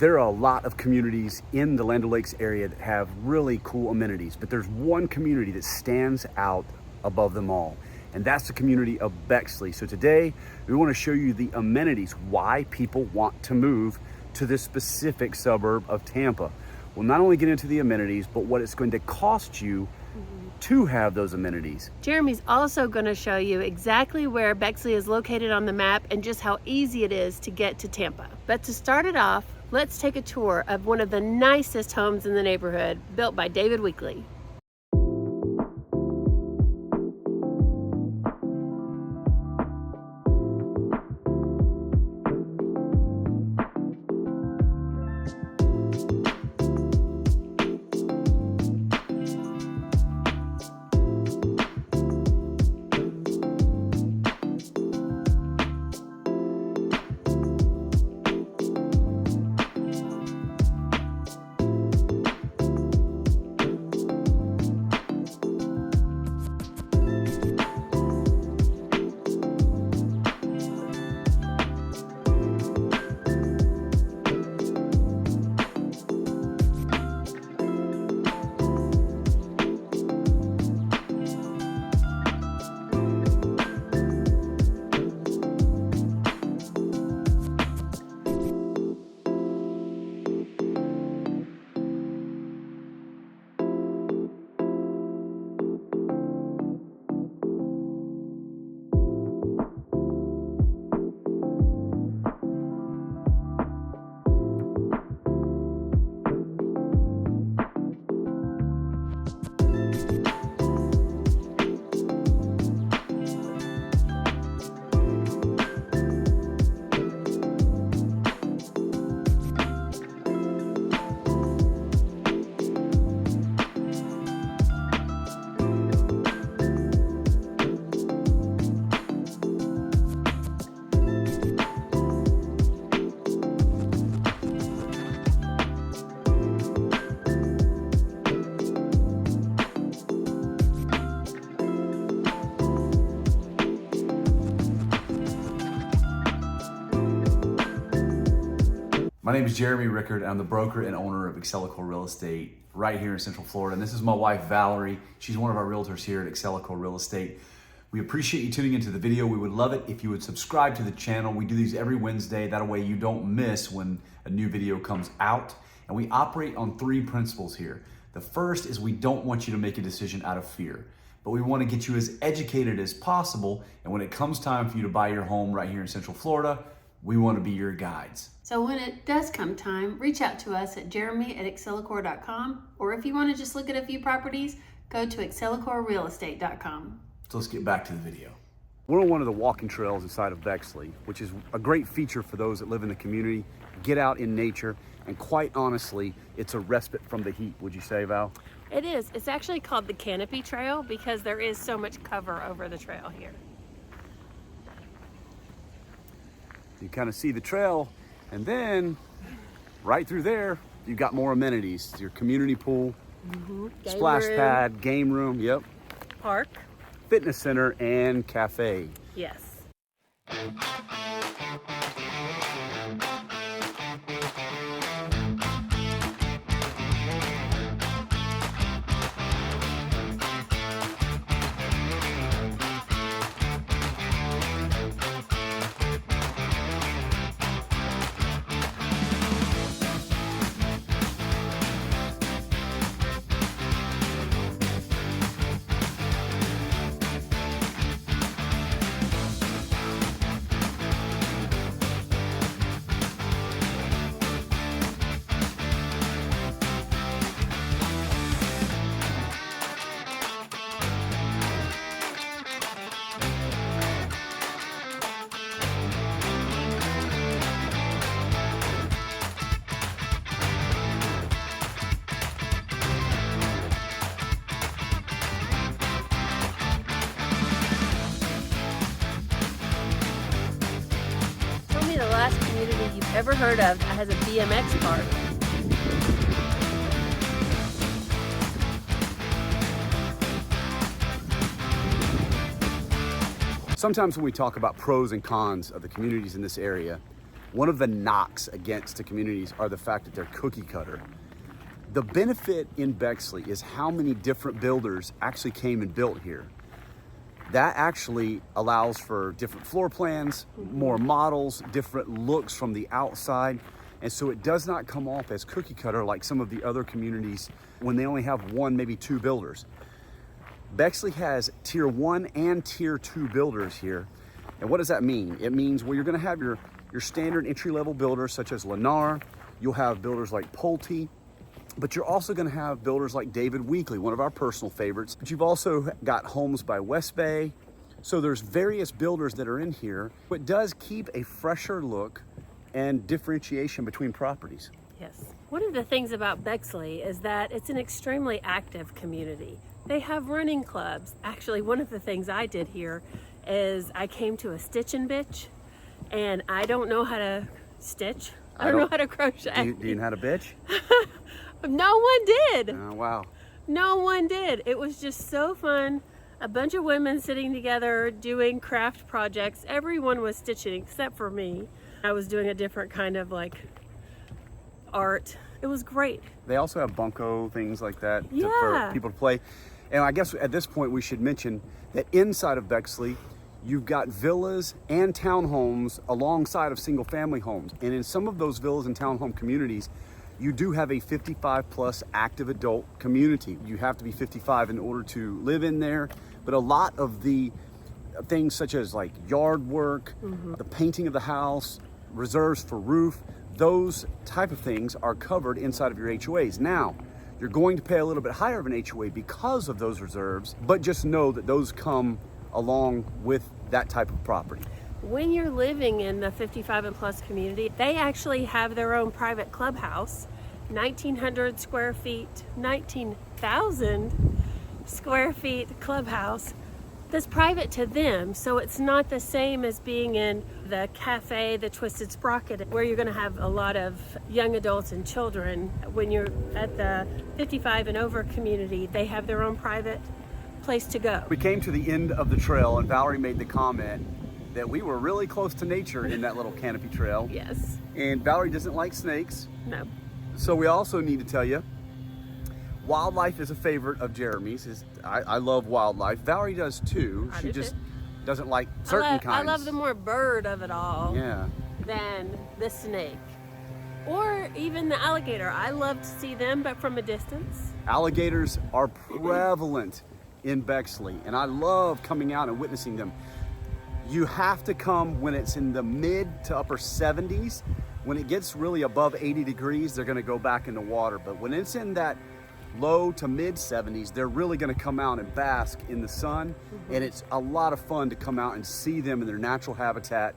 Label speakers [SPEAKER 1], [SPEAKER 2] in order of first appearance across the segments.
[SPEAKER 1] There are a lot of communities in the Land O'Lakes area that have really cool amenities, but there's one community that stands out above them all, and that's the community of Bexley. So today, we want to show you the amenities, why people want to move to this specific suburb of Tampa. We'll not only get into the amenities, but what it's going to cost you to have those amenities.
[SPEAKER 2] Jeremy's also going to show you exactly where Bexley is located on the map and just how easy it is to get to Tampa. But to start it off, let's take a tour of one of the nicest homes in the neighborhood, built by David Weekley.
[SPEAKER 3] My name is Jeremy Rickard. I'm the broker and owner of Excellecore Real Estate right here in Central Florida. And this is my wife, Valerie. She's one of our realtors here at Excellecore Real Estate. We appreciate you tuning into the video. We would love it if you would subscribe to the channel. We do these every Wednesday. That way you don't miss when a new video comes out. And we operate on 3 principles here. The first is we don't want you to make a decision out of fear, but we want to get you as educated as possible. And when it comes time for you to buy your home right here in Central Florida, we want to be your guides.
[SPEAKER 2] So when it does come time, reach out to us at jeremy@excellecore.com, or if you want to just look at a few properties, go to excellecorerealestate.com.
[SPEAKER 3] So let's get back to the video.
[SPEAKER 1] We're on one of the walking trails inside of Bexley, which is a great feature for those that live in the community, get out in nature, and quite honestly, it's a respite from the heat, would you say, Val?
[SPEAKER 2] It is. It's actually called the Canopy Trail because there is so much cover over the trail here.
[SPEAKER 1] You kind of see the trail, and then right through there, you've got more amenities. Your community pool, splash pad, game room, yep.
[SPEAKER 2] Park.
[SPEAKER 1] Fitness center and cafe.
[SPEAKER 2] Yes. Last community you've ever heard of that has a BMX park.
[SPEAKER 1] Sometimes when we talk about pros and cons of the communities in this area, One of the knocks against the communities are the fact that they're cookie cutter. The benefit in Bexley is how many different builders actually came and built here. That actually allows for different floor plans, more models, different looks from the outside. And so it does not come off as cookie cutter like some of the other communities when they only have one, maybe two builders. Bexley has tier 1 and tier 2 builders here. And what does that mean? It means, well, you're gonna have your standard entry-level builders such as Lennar. You'll have builders like Pulte, but you're also gonna have builders like David Weekley, one of our personal favorites. But you've also got Homes by West Bay. So there's various builders that are in here. It does keep a fresher look and differentiation between properties.
[SPEAKER 2] Yes. One of the things about Bexley is that it's an extremely active community. They have running clubs. Actually, one of the things I did here is I came to a stitch and bitch, and I don't know how to stitch. I don't know how to crochet.
[SPEAKER 1] Do you know how to bitch?
[SPEAKER 2] No one did.
[SPEAKER 1] Oh, wow.
[SPEAKER 2] No one did. It was just so fun. A bunch of women sitting together doing craft projects. Everyone was stitching except for me. I was doing a different kind of like art. It was great.
[SPEAKER 1] They also have bunco, things like that for
[SPEAKER 2] Yeah.
[SPEAKER 1] people to play. And I guess at this point we should mention that inside of Bexley, you've got villas and townhomes alongside of single family homes. And in some of those villas and townhome communities, you do have a 55 plus active adult community. You have to be 55 in order to live in there. But a lot of the things such as like yard work, the painting of the house, reserves for roof, those type of things are covered inside of your HOAs. Now, you're going to pay a little bit higher of an HOA because of those reserves, but just know that those come along with that type of property.
[SPEAKER 2] When you're living in the 55 and plus community, they actually have their own private clubhouse, 1,900 square feet, 19,000 square feet clubhouse that's private to them. So it's not the same as being in the cafe, the Twisted Sprocket, where you're gonna have a lot of young adults and children. When you're at the 55 and over community, they have their own private place to go.
[SPEAKER 1] We came to the end of the trail and Valerie made the comment that we were really close to nature in that little Canopy Trail.
[SPEAKER 2] Yes.
[SPEAKER 1] And Valerie doesn't like snakes.
[SPEAKER 2] No.
[SPEAKER 1] So we also need to tell you, wildlife is a favorite of Jeremy's. I love wildlife. Valerie does too.
[SPEAKER 2] I
[SPEAKER 1] She
[SPEAKER 2] do
[SPEAKER 1] just
[SPEAKER 2] too.
[SPEAKER 1] doesn't like certain kinds.
[SPEAKER 2] I love the more bird of it all
[SPEAKER 1] Yeah.
[SPEAKER 2] than the snake. Or even the alligator. I love to see them, but from a distance.
[SPEAKER 1] Alligators are prevalent in Bexley, and I love coming out and witnessing them. You have to come when it's in the mid to upper 70s. When it gets really above 80 degrees, they're gonna go back in the water. But when it's in that low to mid 70s, they're really gonna come out and bask in the sun. And it's a lot of fun to come out and see them in their natural habitat,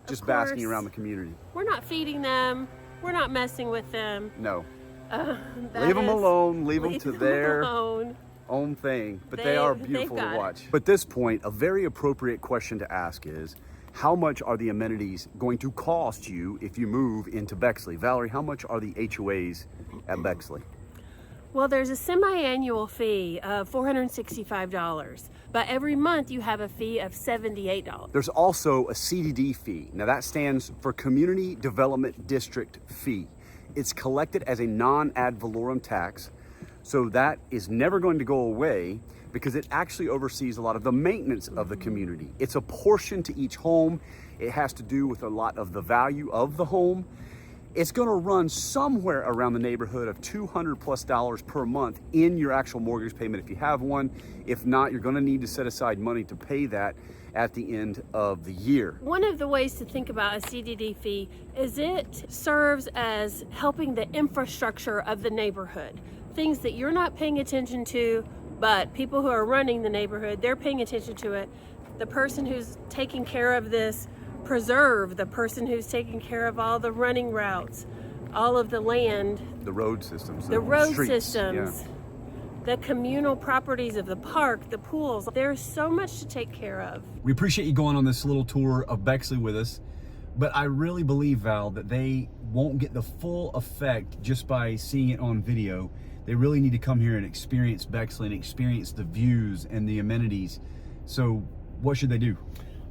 [SPEAKER 1] just basking around the community.
[SPEAKER 2] We're not feeding them. We're not messing with them.
[SPEAKER 1] No,
[SPEAKER 2] That
[SPEAKER 1] leave them
[SPEAKER 2] is-
[SPEAKER 1] alone, leave them to their
[SPEAKER 2] alone.
[SPEAKER 1] own thing, but they are
[SPEAKER 2] They've
[SPEAKER 1] beautiful to
[SPEAKER 2] got it.
[SPEAKER 1] watch. But at this point, a very appropriate question to ask is, how much are the amenities going to cost you if you move into Bexley? Valerie, how much are the HOAs at Bexley?
[SPEAKER 2] Well, there's a semi-annual fee of $465, but every month you have a fee of $78.
[SPEAKER 1] There's also a CDD fee. Now that stands for Community Development District Fee. It's collected as a non-ad valorem tax. So that is never going to go away because it actually oversees a lot of the maintenance of the community. It's a portion to each home. It has to do with a lot of the value of the home. It's gonna run somewhere around the neighborhood of $200+ per month in your actual mortgage payment if you have one. If not, you're gonna need to set aside money to pay that at the end of the year.
[SPEAKER 2] One of the ways to think about a CDD fee is it serves as helping the infrastructure of the neighborhood. Things that you're not paying attention to, but people who are running the neighborhood, they're paying attention to it. The person who's taking care of this preserve, the person who's taking care of all the running routes, all of the land,
[SPEAKER 1] The road systems.
[SPEAKER 2] the road
[SPEAKER 1] streets,
[SPEAKER 2] systems, the communal properties of the park, the pools. There's so much to take care of.
[SPEAKER 3] We appreciate you going on this little tour of Bexley with us, but I really believe, Val, that they won't get the full effect just by seeing it on video. They really need to come here and experience Bexley and experience the views and the amenities. So what should they do?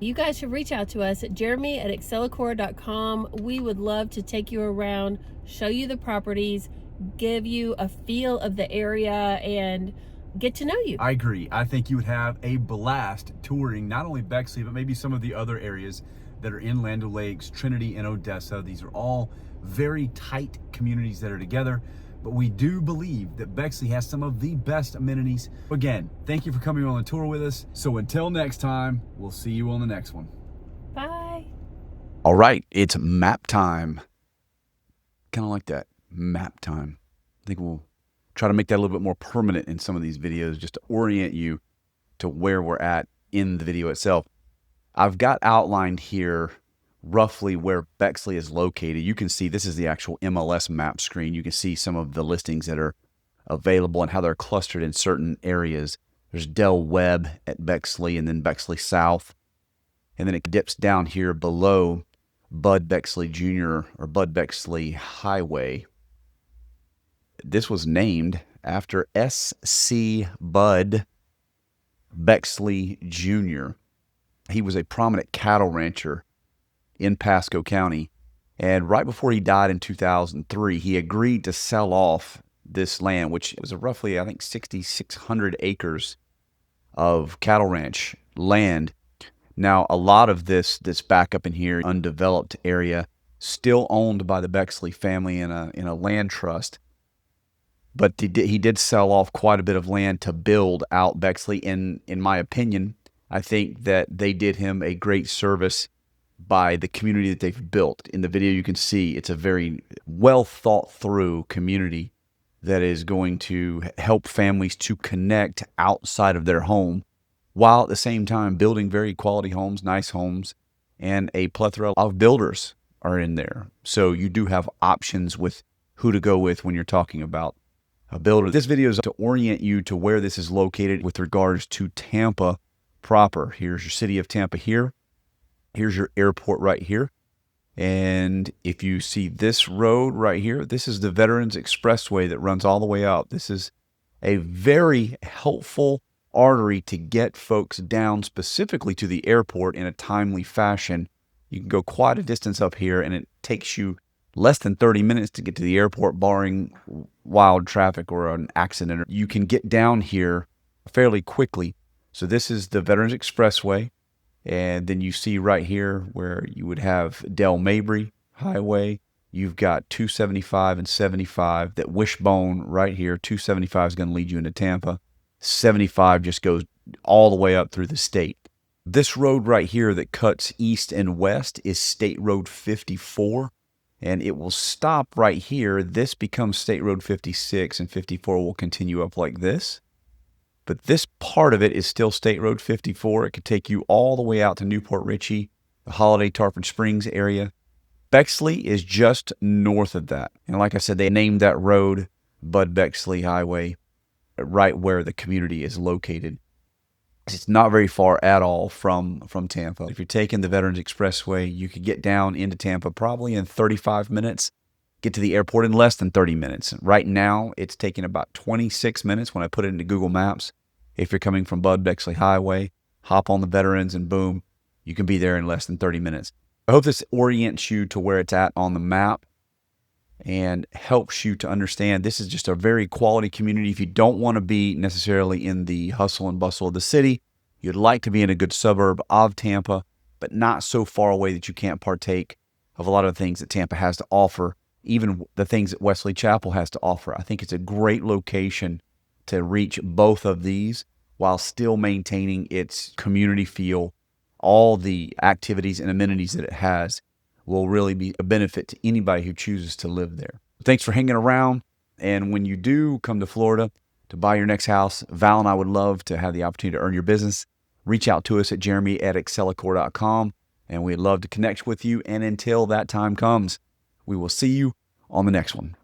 [SPEAKER 2] You guys should reach out to us at jeremy@excellecore.com. We would love to take you around, show you the properties, give you a feel of the area, and get to know you.
[SPEAKER 1] I agree. I think you would have a blast touring not only Bexley, but maybe some of the other areas that are in Land O'Lakes, Trinity, and Odessa. These are all very tight communities that are together, but we do believe that Bexley has some of the best amenities. Again, thank you for coming on the tour with us. So until next time, we'll see you on the next one.
[SPEAKER 2] Bye.
[SPEAKER 1] All right, it's map time. Kind of like that, map time. I think we'll try to make that a little bit more permanent in some of these videos, just to orient you to where we're at in the video itself. I've got outlined here roughly where Bexley is located. You can see this is the actual MLS map screen. You can see some of the listings that are available and how they're clustered in certain areas. There's Del Webb at Bexley, and then Bexley South. And then it dips down here below Bud Bexley Jr. or Bud Bexley Highway. This was named after S.C. Bud Bexley Jr. He was a prominent cattle rancher in Pasco County. And right before he died in 2003, he agreed to sell off this land, which was roughly, I think, 6,600 acres of cattle ranch land. Now, a lot of this back up in here, undeveloped area, still owned by the Bexley family in a land trust. But he did sell off quite a bit of land to build out Bexley. In my opinion, I think that they did him a great service by the community that they've built. In the video, you can see it's a very well thought through community that is going to help families to connect outside of their home, while at the same time building very quality homes, nice homes, and a plethora of builders are in there. So you do have options with who to go with when you're talking about a builder. This video is to orient you to where this is located with regards to Tampa proper. Here's your city of Tampa here. Here's your airport right here. And if you see this road right here, this is the Veterans Expressway that runs all the way up. This is a very helpful artery to get folks down specifically to the airport in a timely fashion. You can go quite a distance up here, and it takes you less than 30 minutes to get to the airport, barring wild traffic or an accident. You can get down here fairly quickly. So this is the Veterans Expressway. And then you see right here where you would have Del Mabry Highway. You've got 275 and 75. That wishbone right here, 275 is going to lead you into Tampa. 75 just goes all the way up through the state. This road right here that cuts east and west is State Road 54. And it will stop right here. This becomes State Road 56, and 54 will continue up like this. But this part of it is still State Road 54. It could take you all the way out to Newport Richey, the Holiday Tarpon Springs area. Bexley is just north of that. And like I said, they named that road Bud Bexley Highway right where the community is located. It's not very far at all from Tampa. If you're taking the Veterans Expressway, you could get down into Tampa probably in 35 minutes, get to the airport in less than 30 minutes. Right now, it's taking about 26 minutes when I put it into Google Maps. If you're coming from Bud Bexley Highway, hop on the Veterans and boom, you can be there in less than 30 minutes. I hope this orients you to where it's at on the map and helps you to understand this is just a very quality community. If you don't want to be necessarily in the hustle and bustle of the city, you'd like to be in a good suburb of Tampa, but not so far away that you can't partake of a lot of the things that Tampa has to offer, even the things that Wesley Chapel has to offer. I think it's a great location to reach both of these while still maintaining its community feel. All the activities and amenities that it has will really be a benefit to anybody who chooses to live there. Thanks for hanging around. And when you do come to Florida to buy your next house, Val and I would love to have the opportunity to earn your business. Reach out to us at jeremy@excellecore.com, and we'd love to connect with you. And until that time comes, we will see you on the next one.